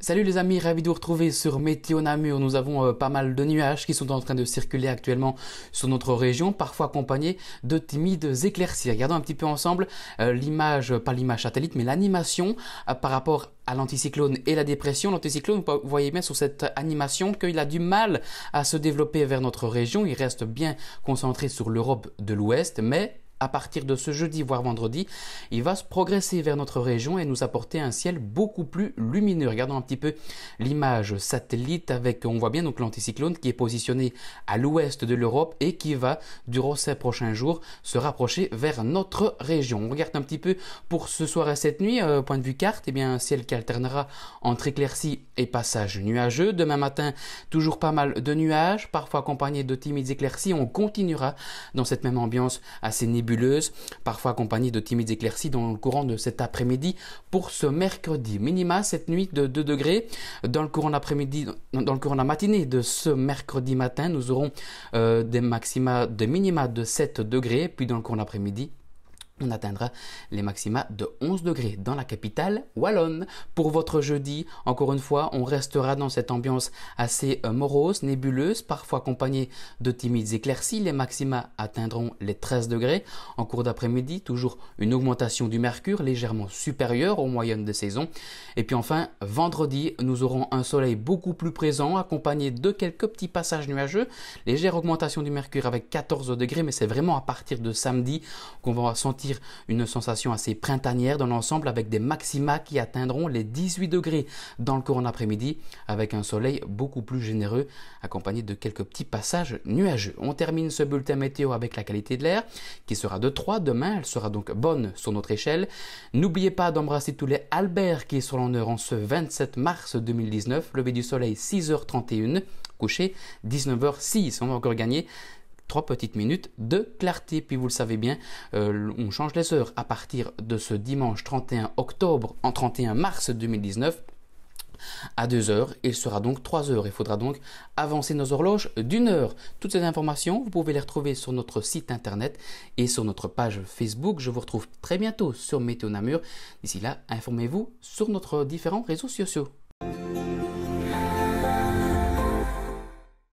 Salut les amis, ravi de vous retrouver sur Météo Namur. Nous avons pas mal de nuages qui sont en train de circuler actuellement sur notre région, parfois accompagnés de timides éclaircies. Regardons un petit peu ensemble l'image, pas l'image satellite, mais l'animation par rapport à l'anticyclone et la dépression. L'anticyclone, vous voyez bien sur cette animation qu'il a du mal à se développer vers notre région. Il reste bien concentré sur l'Europe de l'Ouest, mais à partir de ce jeudi, voire vendredi, il va se progresser vers notre région et nous apporter un ciel beaucoup plus lumineux. Regardons un petit peu l'image satellite avec, on voit bien donc l'anticyclone qui est positionné à l'ouest de l'Europe et qui va, durant ces prochains jours, se rapprocher vers notre région. On regarde un petit peu pour ce soir et cette nuit, point de vue carte, eh bien un ciel qui alternera entre éclaircies et passages nuageux. Demain matin, toujours pas mal de nuages, parfois accompagnés de timides éclaircies. On continuera dans cette même ambiance assez nébuleuse, parfois accompagnée de timides éclaircies dans le courant de cet après-midi pour ce mercredi. Minima cette nuit de 2 degrés. Dans le courant d'après-midi, dans le courant de la matinée de ce mercredi matin, nous aurons des minima de 7 degrés. Puis dans le courant de l'après-midi, on atteindra les maxima de 11 degrés dans la capitale wallonne. Pour votre jeudi, encore une fois, on restera dans cette ambiance assez morose, nébuleuse, parfois accompagnée de timides éclaircies. Les maxima atteindront les 13 degrés. En cours d'après-midi, toujours une augmentation du mercure légèrement supérieure aux moyennes de saison. Et puis enfin, vendredi, nous aurons un soleil beaucoup plus présent, accompagné de quelques petits passages nuageux. Légère augmentation du mercure avec 14 degrés, mais c'est vraiment à partir de samedi qu'on va sentir une sensation assez printanière dans l'ensemble avec des maxima qui atteindront les 18 degrés dans le courant d'après-midi avec un soleil beaucoup plus généreux accompagné de quelques petits passages nuageux. On termine ce bulletin météo avec la qualité de l'air qui sera de 3 demain. Elle sera donc bonne sur notre échelle. N'oubliez pas d'embrasser tous les Albert qui sont en heure en ce 27 mars 2019. Lever du soleil 6h31, coucher 19h06. On va encore gagner 3 petites minutes de clarté. Puis vous le savez bien, on change les heures à partir de ce dimanche 31 octobre en 31 mars 2019. À 2 heures, il sera donc 3 heures. Il faudra donc avancer nos horloges d'une heure. Toutes ces informations, vous pouvez les retrouver sur notre site internet et sur notre page Facebook. Je vous retrouve très bientôt sur Météo Namur. D'ici là, informez-vous sur nos différents réseaux sociaux.